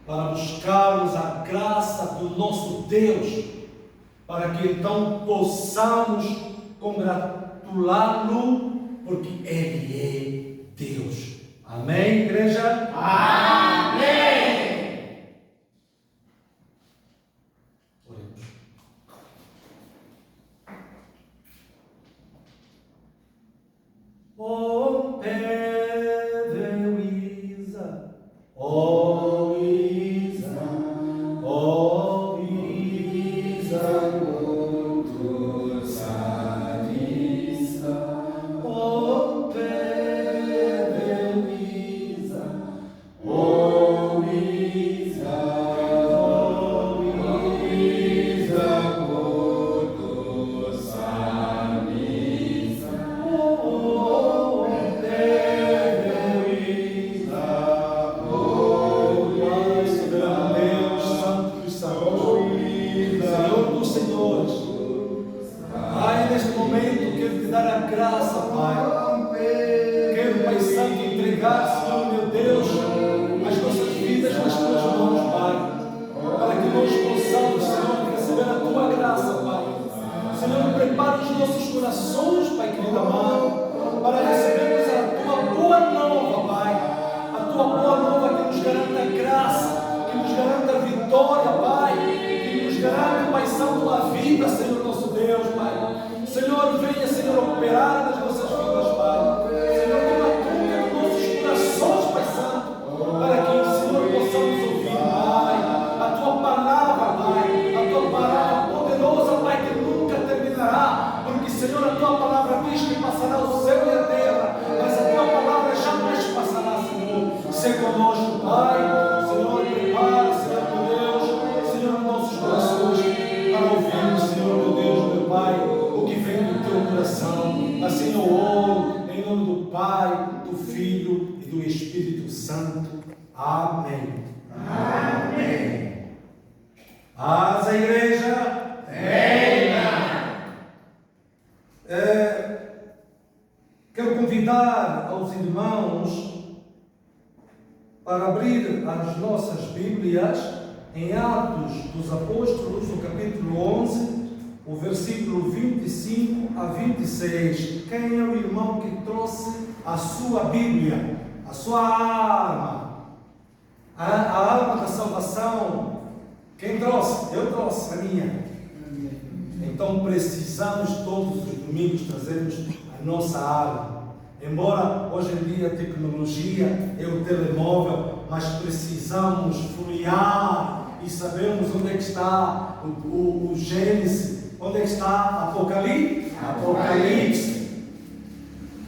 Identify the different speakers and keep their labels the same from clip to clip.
Speaker 1: para buscarmos a graça do nosso Deus, para que então possamos congratulá-lo, porque Ele é Deus. Amém, igreja?
Speaker 2: Amém!
Speaker 1: Oremos. Oh, Luísa, oh, Luísa, oh, Luísa, muito sadista, oh, Luísa, oh, Luísa, oh, Luísa, muito sadista, oh, graça, Pai. Quero, Pai Santo, entregar, Senhor meu Deus, as nossas vidas nas tuas mãos, Pai, para que nós possamos, Senhor, receber a tua graça, Pai. Senhor, prepara os nossos corações, Pai querido amado, para recebermos a tua boa nova, Pai, a tua boa nova que nos garanta a graça, que nos garanta a vitória, Pai, que nos garanta, Pai Santo, a vida, Senhor nosso Deus, Pai. Senhor, venha, Senhor, operar nas nossas vidas, Pai. Senhor, toma conta dos nossos corações, Pai Santo, para que, Senhor, possamos ouvir, Pai, a tua palavra, Pai, a tua palavra poderosa, Pai, que nunca terminará, porque, Senhor, a tua palavra diz que passará o céu e a terra, mas a tua palavra jamais passará, Senhor. Se conosco, Pai, Senhor, prepara, Senhor, meu Deus, Senhor, nossos corações, para ouvirmos, Senhor, meu Deus, meu Pai, coração. Assim eu oro em nome do Pai, do Filho e do Espírito Santo. Amém.
Speaker 2: Amém.
Speaker 1: Paz a igreja.
Speaker 2: Venha.
Speaker 1: Quero convidar aos irmãos para abrir as nossas Bíblias em Atos dos Apóstolos, no capítulo 11, o versículo 25 a 26. Quem é o irmão que trouxe a sua Bíblia, a sua arma, a arma da salvação? Quem trouxe? Eu trouxe a minha. Então precisamos todos os domingos trazermos a nossa arma. Embora hoje em dia a tecnologia é o telemóvel, mas precisamos folhear e sabermos onde é que está o Gênesis. Onde é que está Apocalipse?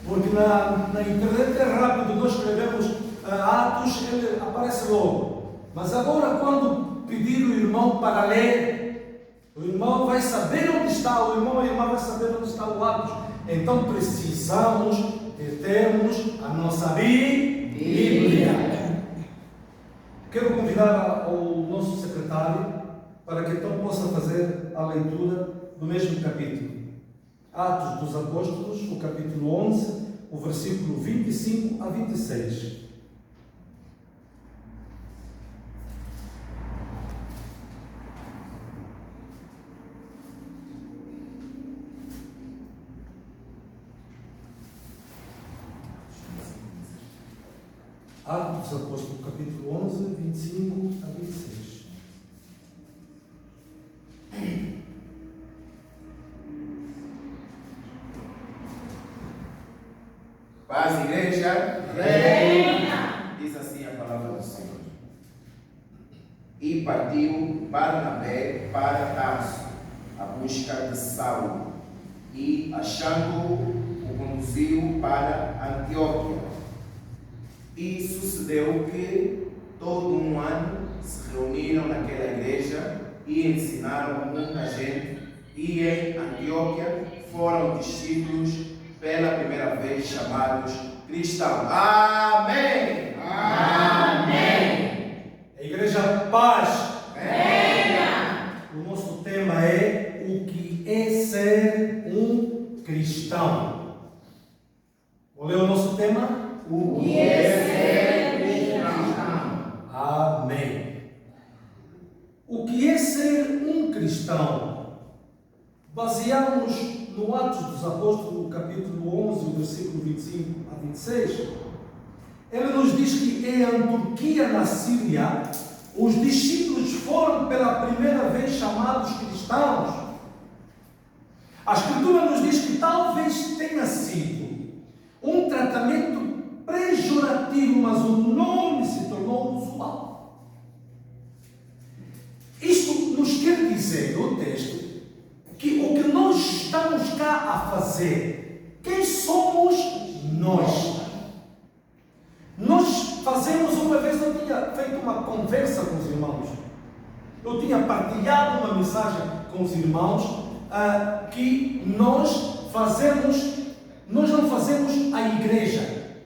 Speaker 1: Porque na internet é rápido, nós escrevemos Atos, ele aparece logo. Mas agora, quando pedir o irmão para ler, o irmão vai saber onde está, o irmão e a irmã vai saber onde está o Atos. Então precisamos de termos a nossa Bíblia. Quero convidar o nosso secretário para que então possa fazer a leitura do mesmo capítulo. Atos dos Apóstolos, o capítulo 11, o versículo 25 a 26. Atos dos Apóstolos, capítulo 11, 25 a 26.
Speaker 2: Paz, igreja. Venha. Diz assim a palavra do Senhor. E partiu Barnabé para Tarso, à busca de Saulo, e, achando-o, o conduziu para Antioquia. E sucedeu que, todo um ano, se reuniram naquela igreja e ensinaram muita gente, e em Antioquia foram discípulos pela primeira vez chamados cristãos. Amém!
Speaker 1: Amém! A igreja Paz.
Speaker 2: Venha!
Speaker 1: O nosso tema é o que é ser um cristão. Vou ler o nosso tema?
Speaker 2: O que é ser cristão?
Speaker 1: Amém. cristão? Baseamos no Atos dos Apóstolos, capítulo 11, versículo 25 a 26. Ele nos diz que em Antioquia, na Síria, os discípulos foram pela primeira vez chamados cristãos. A Escritura nos diz que talvez tenha sido um tratamento pejorativo, mas o nome se tornou usual. Isto nos quer dizer, no texto, que o que nós estamos cá a fazer, quem somos nós? Nós fazemos, uma vez eu tinha feito uma conversa com os irmãos, eu tinha partilhado uma mensagem com os irmãos, que nós não fazemos a igreja,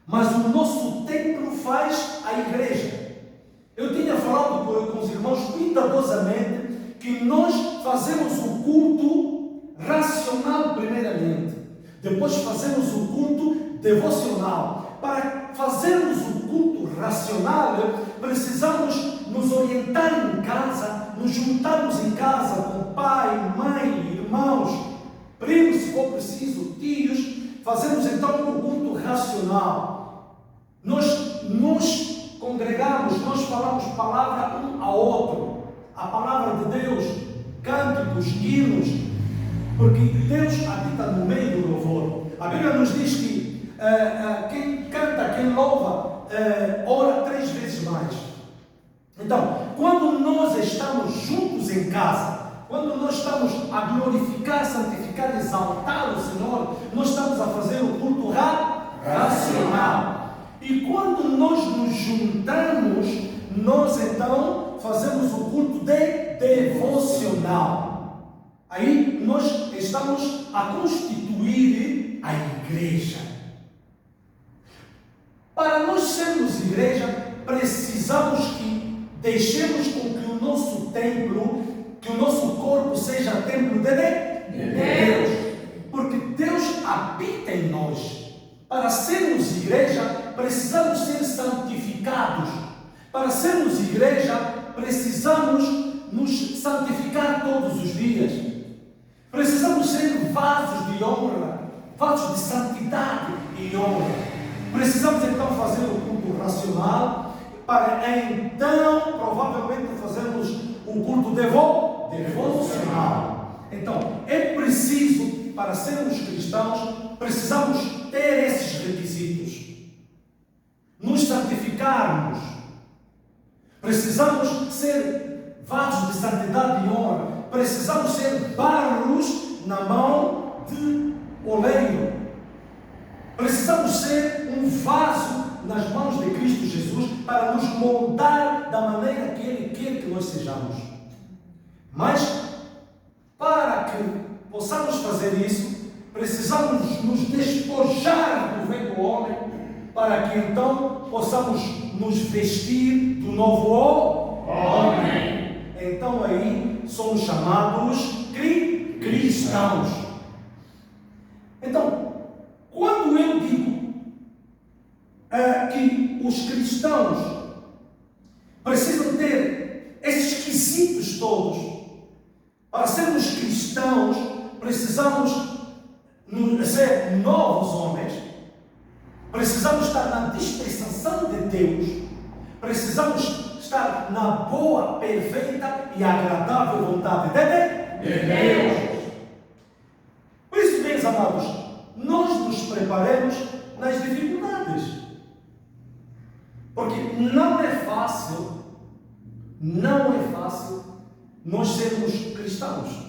Speaker 1: mas o nosso templo faz a igreja. Eu tinha falado com os irmãos cuidadosamente que nós fazemos o culto racional primeiramente, depois fazemos o culto devocional. Para fazermos o culto racional, precisamos nos orientar em casa, nos juntarmos em casa com pai, mãe, irmãos, primos, se for preciso, tios. Fazemos então o culto racional. Nós nos congregamos, nós falamos palavra um ao outro, a palavra de Deus, cânticos, hinos, porque Deus habita no meio do louvor. A Bíblia nos diz que quem canta, quem louva, ora 3 vezes mais. Então, quando nós estamos juntos em casa, quando nós estamos a glorificar, santificar, exaltar o Senhor, nós estamos a fazer o culto racional. E quando nós nos juntamos, nós então fazemos o culto devocional. Aí nós estamos a constituir a igreja. Para nós sermos igreja, precisamos que deixemos com que o nosso templo, que o nosso corpo seja templo de Deus. Porque Deus habita em nós. Para sermos igreja, precisamos ser santificados. Para sermos igreja, precisamos nos santificar todos os dias. Precisamos ser vasos de honra, vasos de santidade e honra. Precisamos então fazer o culto racional, para então provavelmente fazermos o culto devocional. Então, é preciso, para sermos cristãos, precisamos ter esses requisitos. Nos santificarmos. Precisamos ser vasos de santidade e honra. Precisamos ser barros na mão de oleiro. Precisamos ser um vaso nas mãos de Cristo Jesus para nos moldar da maneira que Ele quer que nós sejamos. Mas, para que possamos fazer isso, precisamos nos despojar do velho homem, para que então possamos nos vestir do novo homem. Então aí somos chamados cristãos. Então, quando eu digo que os cristãos precisam ter esses quesitos todos, para sermos cristãos, precisamos ser novos homens, precisamos estar na dispensação de Deus, precisamos estar na boa, perfeita e agradável vontade de Deus. Por isso, meus amados, nós nos preparemos nas dificuldades, porque não é fácil nós sermos cristãos.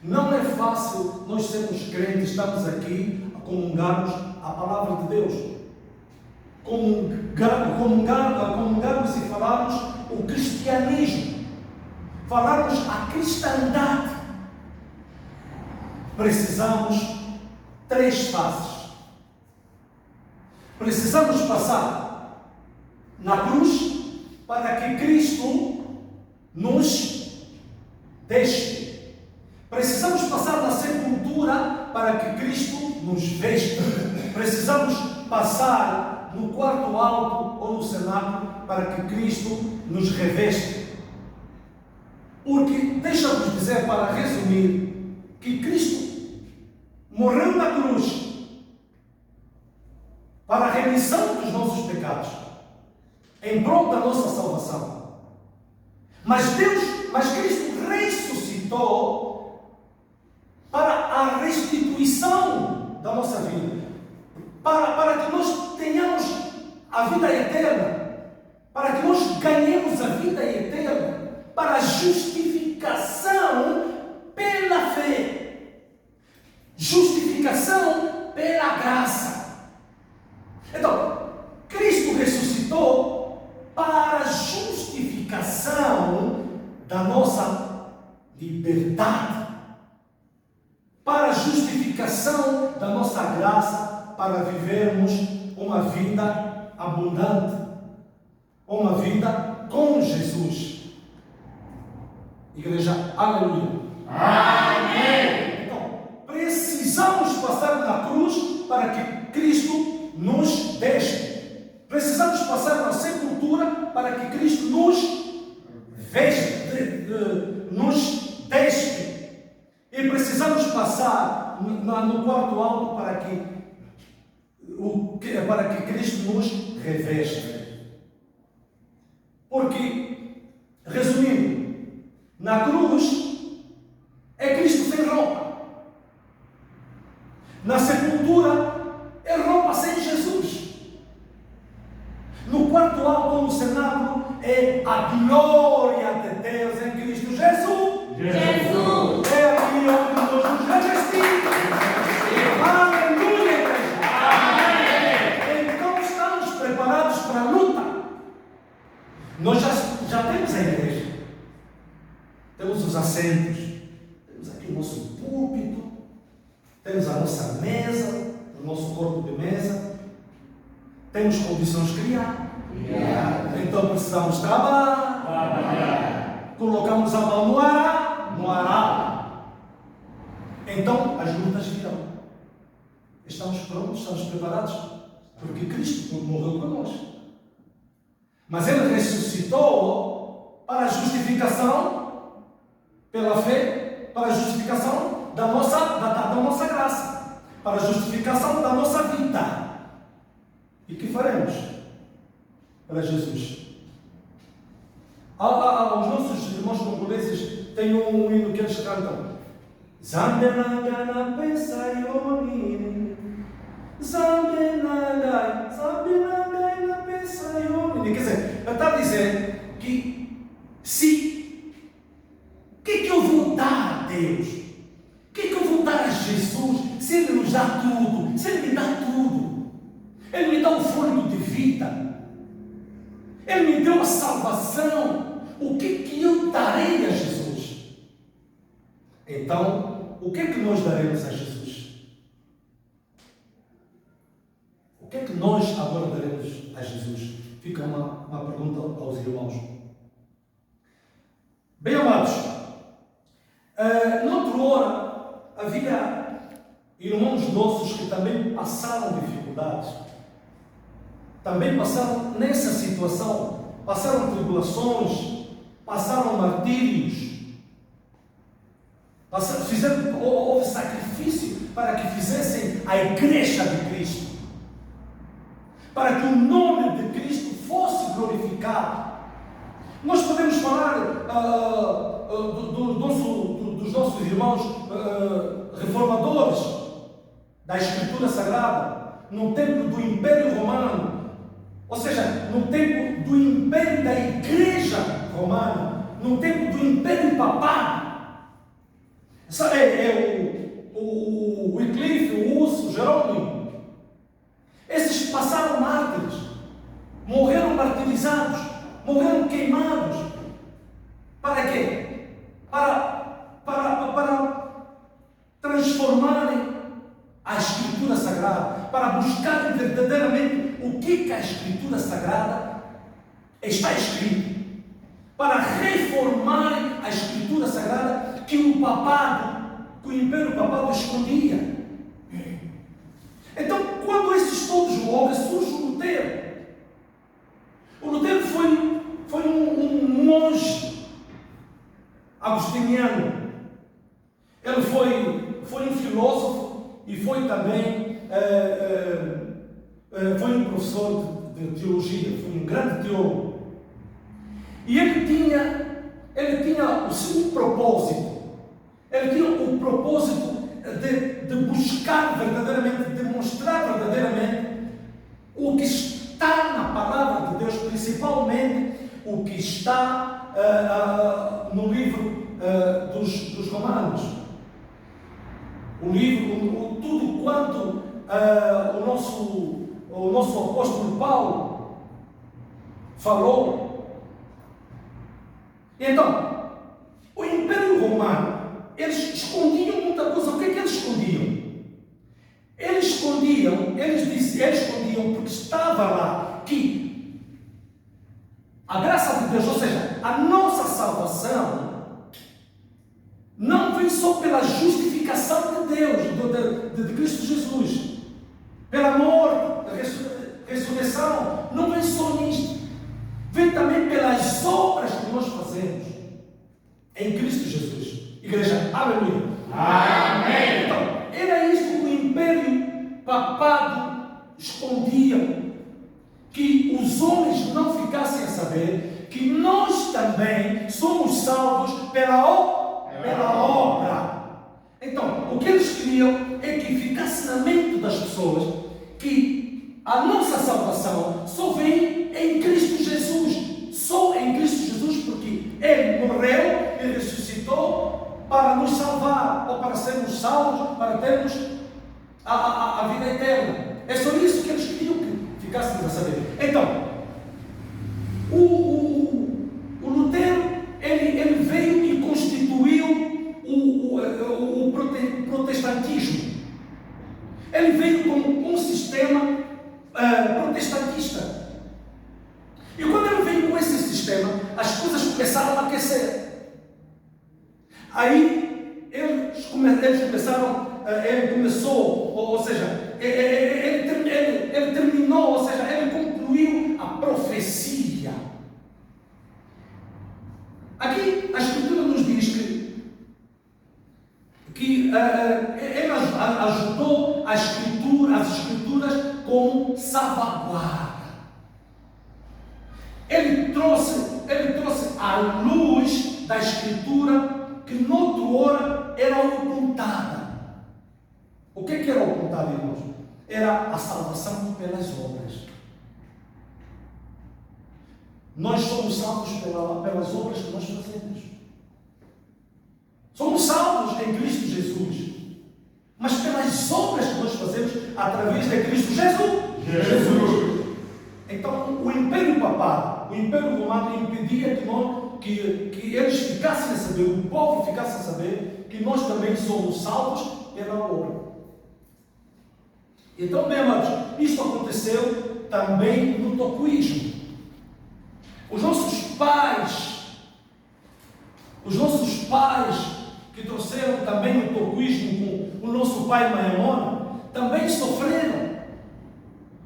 Speaker 1: Não é fácil nós sermos crentes, estamos aqui a comungarmos a palavra de Deus, comungarmos e falarmos o cristianismo, falarmos a cristandade. Precisamos 3 fases. Precisamos passar na cruz para que Cristo nos deixe. Precisamos passar na sepultura para que Cristo nos veste. Precisamos passar no quarto alto ou no cenáculo para que Cristo nos reveste. Porque, deixa-vos dizer, para resumir, que Cristo morreu na cruz para a remissão dos nossos pecados, em prol da nossa salvação. Mas Cristo ressuscitou para a restituição da nossa vida, para que nós tenhamos a vida eterna, para que nós ganhemos a vida eterna, para a justificação pela fé, justificação pela graça. Então, Cristo ressuscitou para a justificação da nossa liberdade, para a justificação da nossa graça, para vivermos uma vida abundante, uma vida com Jesus. Igreja, aleluia.
Speaker 2: Amém.
Speaker 1: Então, precisamos passar na cruz para que Cristo nos deixe. Precisamos passar na sepultura para que Cristo nos deixe. E precisamos passar no quarto alto para que Cristo nos reveste. Porque, resumindo, na cruz é Cristo sem roupa. Na sepultura é roupa sem Jesus. No quarto alto, no cenáculo, é a glória de Deus em Cristo Jesus. É aqui onde nós nos revestimos. Aleluia, igreja. Então estamos preparados para a luta. Nós já temos a igreja. Temos os assentos. Temos aqui o nosso púlpito. Temos a nossa mesa, o nosso corpo de mesa. Temos condições criadas. Então precisamos trabalhar. Colocamos a mão no arado. Então as lutas virão. Estamos prontos, estamos preparados, porque Cristo morreu por nós. Mas Ele ressuscitou para a justificação pela fé, para a justificação da nossa graça, para a justificação da nossa vida. E que faremos para Jesus? Os nossos irmãos congoleses têm um hino que eles cantam. Zambenangana pensaioni, Zambenangai na pensaioni. Quer dizer, está a dizer que o que eu vou dar a Deus? O que eu vou dar a Jesus se Ele nos dá tudo? Se Ele me dá tudo? Ele me dá o fôlego de vida. Ele me deu a salvação. O que eu darei a Jesus? Então, o que é que nós daremos a Jesus? O que é que nós agora daremos a Jesus? Fica uma pergunta aos irmãos. Bem amados, noutra hora havia irmãos nossos que também passaram dificuldades, também passaram nessa situação, passaram tribulações, passaram martírios, houve sacrifício para que fizessem a igreja de Cristo, para que o nome de Cristo fosse glorificado. Nós podemos falar dos nossos irmãos reformadores da Escritura Sagrada, no tempo do Império Romano, ou seja, no tempo do Império da Igreja Romana, no tempo do Império Papal. Sabe, o Wycliffe, o Urso, o Jerônimo, esses passaram mártires, morreram martirizados, morreram queimados. Para quê? Para transformarem a Escritura Sagrada, para buscarem verdadeiramente o que a Escritura Sagrada está escrito, para reformarem a Escritura Sagrada que o Império Papado escondia. Então, quando esses todos morrem, surge o Lutero. O Lutero foi um monge. agostiniano. Ele foi um filósofo e foi também foi um professor de teologia, foi um grande teólogo. E ele tinha o seu propósito. Ele tinha o propósito de buscar verdadeiramente, de mostrar verdadeiramente o que está na palavra de Deus, principalmente o que está no livro dos Romanos. O livro, tudo quanto o nosso apóstolo Paulo falou. Então, o Império Romano, eles escondiam muita coisa. O que é que eles escondiam? Eles escondiam porque estava lá que a graça de Deus, ou seja, a nossa salvação, não vem só pela justificação de Deus, de Cristo Jesus, pela morte, ressurreição, não vem só nisto, vem também pelas obras que nós fazemos em Cristo Jesus. Igreja, aleluia.
Speaker 2: Amém.
Speaker 1: Então, era isso que o Império Papado escondia, que os homens não ficassem a saber que nós também somos salvos pela obra. Então, o que eles queriam é que ficasse na mente das pessoas que a nossa salvação só vem em Cristo Jesus. Só em Cristo Jesus, porque Ele morreu e ressuscitou para nos salvar, ou para sermos salvos, para termos a vida eterna. É só isso que eles queriam que ficássemos a saber. Então, o Lutero, ele veio e constituiu o protestantismo. Ele veio com um sistema protestantista. E quando ele veio com esse sistema, as coisas começaram a aquecer. Aí eles começaram, ele começou, ou seja, ele terminou, ou seja, ele concluiu a profecia. Aqui a Escritura nos diz que ele ajudou as Escrituras como salvaguarda. Ele trouxe a luz da Escritura que noutra hora era ocultada. O que era ocultado, irmãos? Era a salvação pelas obras. Nós somos salvos pelas obras que nós fazemos. Somos salvos em Cristo Jesus, mas pelas obras que nós fazemos através de Cristo Jesus. Então, o Império Papado, o Império Romano impedia que eles ficassem a saber, o povo ficasse a saber que nós também somos salvos pela obra. Então, bem amados, isto aconteceu também no tocoísmo. Os nossos pais que trouxeram também o tocoísmo com o nosso pai Maimona, também sofreram.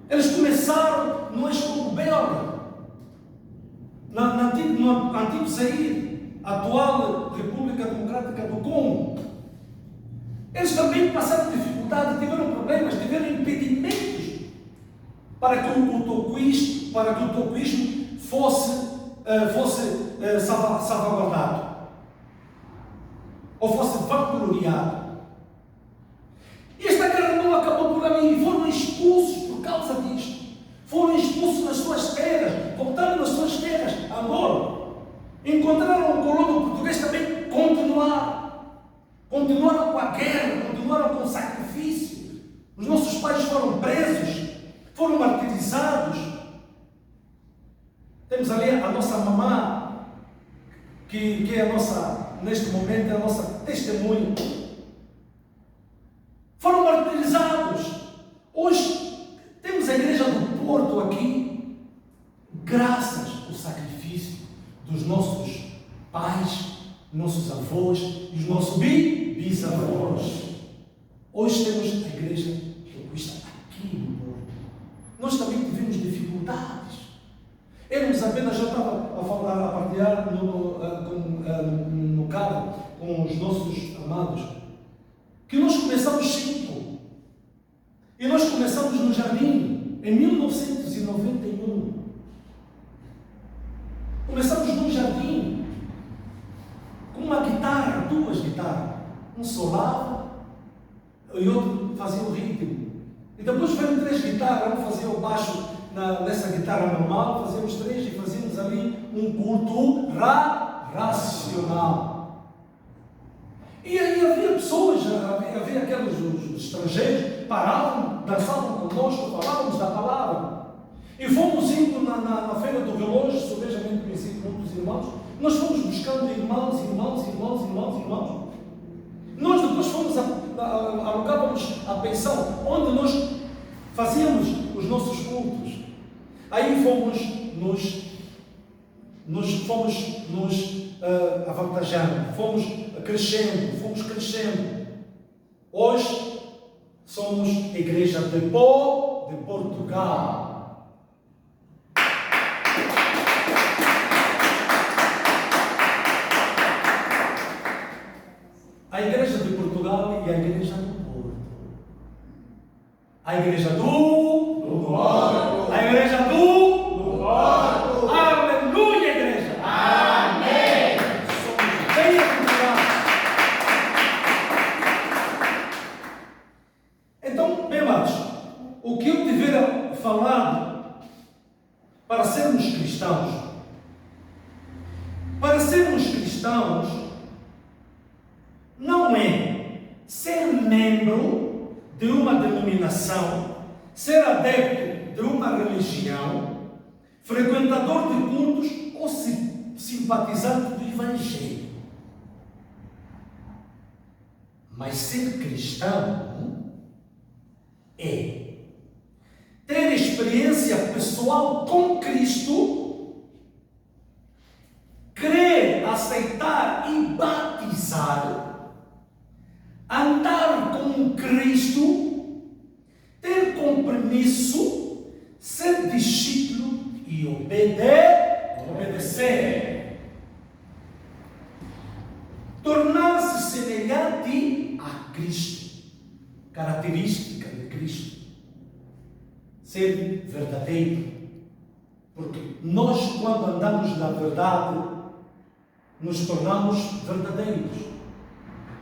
Speaker 1: Eles começaram no ex-Congo belga, no antigo Zaire, atual República Democrática do Congo. Eles também passaram dificuldade, tiveram problemas, tiveram impedimentos para que o tocoísmo fosse salvaguardado, ou fosse vangloriado. E esta guerra não acabou por ali, foram expulsos por causa disto. Foram expulsos das suas terras, voltaram nas suas terras, Angola. Encontraram um colono português também, continuaram com a guerra, continuaram com o sacrifício. Os nossos pais foram presos, foram martirizados. Temos ali a nossa mamã, que é a nossa, neste momento, é a nossa testemunha. Foram martirizados. Hoje temos a igreja do Porto aqui, graças ao sacrifício dos nossos pais, nossos avós e os nossos bisavós. Hoje temos a igreja que está aqui no Porto. Nós também tivemos dificuldades. Éramos apenas, já estava a falar, a partilhar no carro com os nossos amados, que nós começamos 5. E nós começamos no jardim, em 1991. Começamos num jardim, com uma guitarra, 2 guitarras. Um solava e outro fazia o ritmo. E depois veio 3 guitarras, um fazia o baixo nessa guitarra normal, fazíamos 3 e fazíamos ali um culto racional. E aí havia pessoas, havia aqueles os estrangeiros, paravam, dançavam conosco, falávamos da palavra. E fomos indo na feira do relógio, sobejamente conhecido por muitos irmãos, nós fomos buscando irmãos. Nós depois fomos, alugávamos a pensão, onde nós fazíamos os nossos cultos. Aí fomos nos avantajando, fomos crescendo. Hoje somos Igreja de Portugal. A Igreja de Portugal e a Igreja do Porto. A Igreja do Porto. A Igreja do Porto. Aleluia, igreja. Amém. Somos bem a Portugal. Então, bem amados, o que eu tiver falado para sermos cristãos, não é ser membro de uma denominação, ser adepto de uma religião, frequentador de cultos ou simpatizante do Evangelho. Mas ser cristão é ter experiência pessoal com Cristo, crer, aceitar e batizar, andar com Cristo, ter compromisso, ser discípulo e obedecer. Tornar-se semelhante a Cristo, característica de Cristo. Ser verdadeiro. Porque nós, quando andamos na verdade, nos tornamos verdadeiros.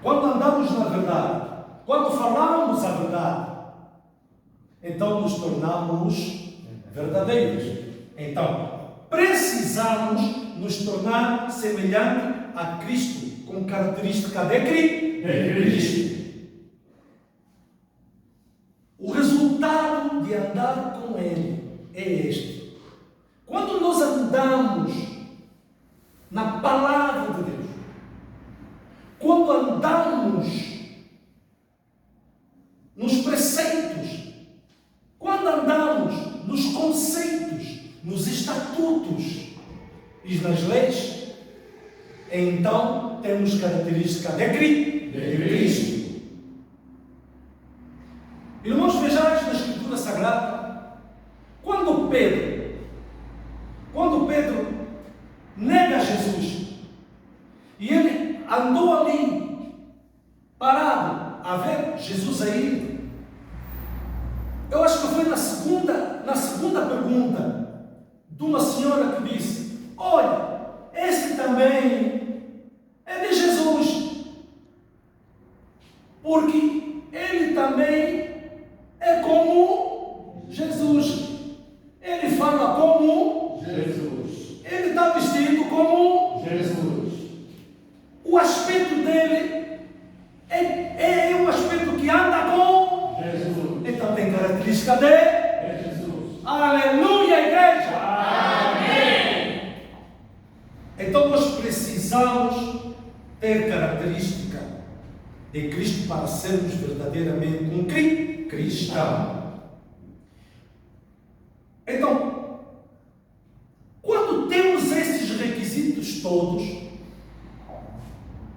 Speaker 1: Quando andamos na verdade, quando falamos a verdade, então nos tornamos verdadeiros. Então, precisamos nos tornar semelhante a Cristo, com característica de Cristo. O resultado de andar com Ele é este. Quando nós andamos na palavra de Deus, quando andamos nos preceitos, quando andamos nos conceitos, nos estatutos e nas leis, então temos característica de Cristo. Irmãos, vejais na Escritura Sagrada, quando Pedro nega Jesus, e ele andou ali, parado, a ver Jesus aí. Eu acho que foi na segunda pergunta, de uma senhora que disse: olha, esse também é de Jesus, porque ele também é como Jesus, ele fala como Jesus, ele está vestido como Jesus. O aspecto dele é um aspecto que anda com Jesus. Então tem característica de Jesus. Aleluia, igreja! Amém! Então nós precisamos ter característica de Cristo para sermos verdadeiramente um cristão. Então, quando temos esses requisitos todos,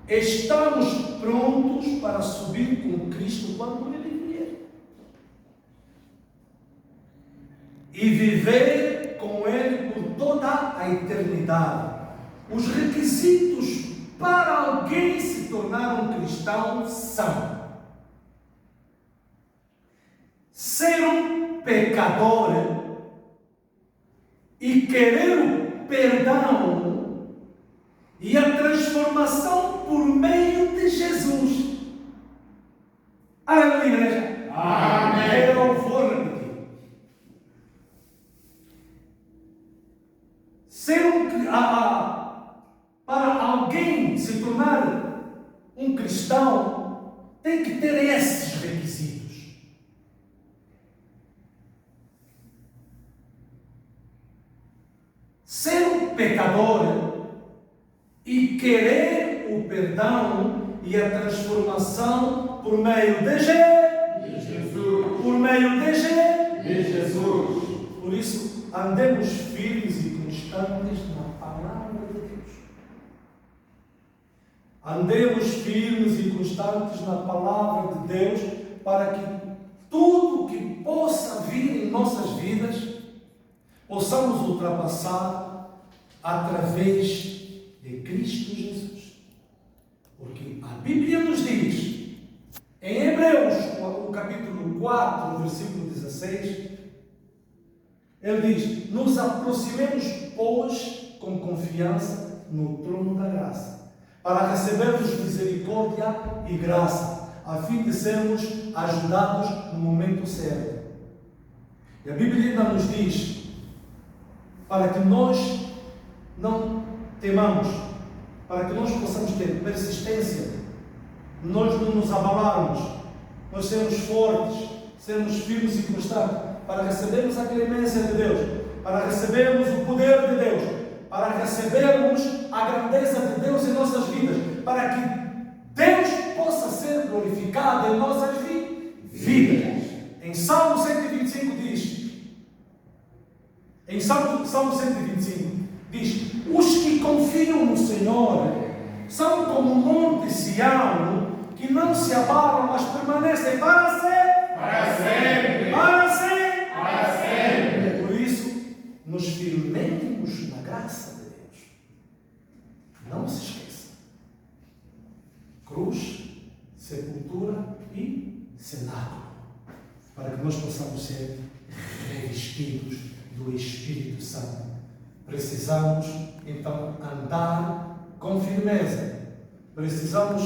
Speaker 1: estamos prontos para subir com Cristo quando Ele vier e viver com Ele por toda a eternidade. Os requisitos para alguém se tornar um cristão são ser um pecador e querer o perdão e a transformação por meio de Jesus. Aleluia, igreja.
Speaker 2: Amém.
Speaker 1: Eu vou repetir. Para alguém se tornar um cristão, tem que ter esses requisitos. Ser um pecador e querer o perdão e a transformação por meio de Jesus. Por meio de Jesus. Por isso, andemos firmes e constantes na palavra de Deus. Andemos firmes e constantes na palavra de Deus, para que tudo que possa vir em nossas vidas, possamos ultrapassar através de Cristo Jesus. Porque a Bíblia nos diz, em Hebreus, o capítulo 4, versículo 16, ele diz: nos aproximemos, pois, com confiança no trono da graça, para recebermos misericórdia e graça, a fim de sermos ajudados no momento certo. E a Bíblia ainda nos diz, para que nós não temamos, para que nós possamos ter persistência, nós não nos abalarmos, nós sermos fortes, sermos firmes e constantes, para recebermos a clemência de Deus, para recebermos o poder de Deus, para recebermos a grandeza de Deus em nossas vidas, para que Deus possa ser glorificado em nossas vidas. Em Salmo 125 diz, em Salmo 125 diz: os que confiam no Senhor são como o monte Sião, que não se abalam, mas permanecem para sempre. Para sempre. Por isso, nos firmemos na graça de Deus. Não se esqueça: cruz, sepultura e cenáculo, para que nós possamos ser revestidos do Espírito Santo. Precisamos então andar com firmeza, precisamos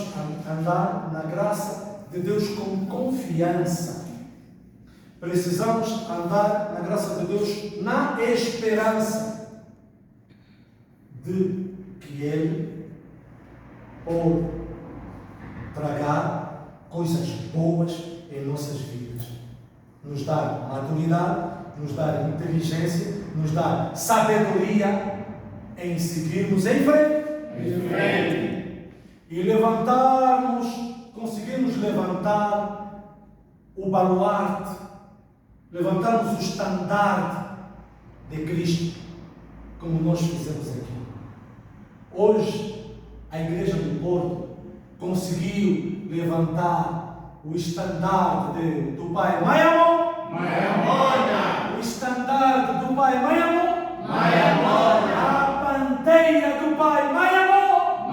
Speaker 1: andar na graça de Deus com confiança, precisamos andar na graça de Deus na esperança de que Ele pode tragar coisas boas em nossas vidas, nos dar maturidade, nos dar inteligência, nos dar sabedoria em seguirmos em frente e levantarmos, conseguirmos levantar o baluarte, levantarmos o estandarte de Cristo, como nós fizemos aqui. Hoje, a Igreja do Porto conseguiu levantar o estandarte do Pai Maiamon, o estandarte do Pai Maiamon, a bandeira do Pai Maiamon,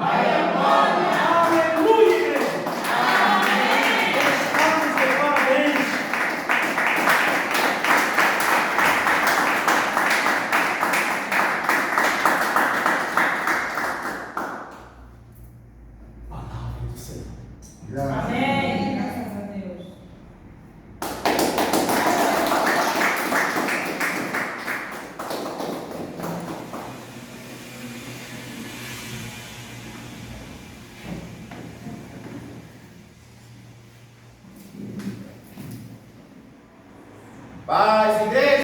Speaker 1: aleluia, igreja. Estamos de parabéns. Palavra do Senhor.
Speaker 3: Amém.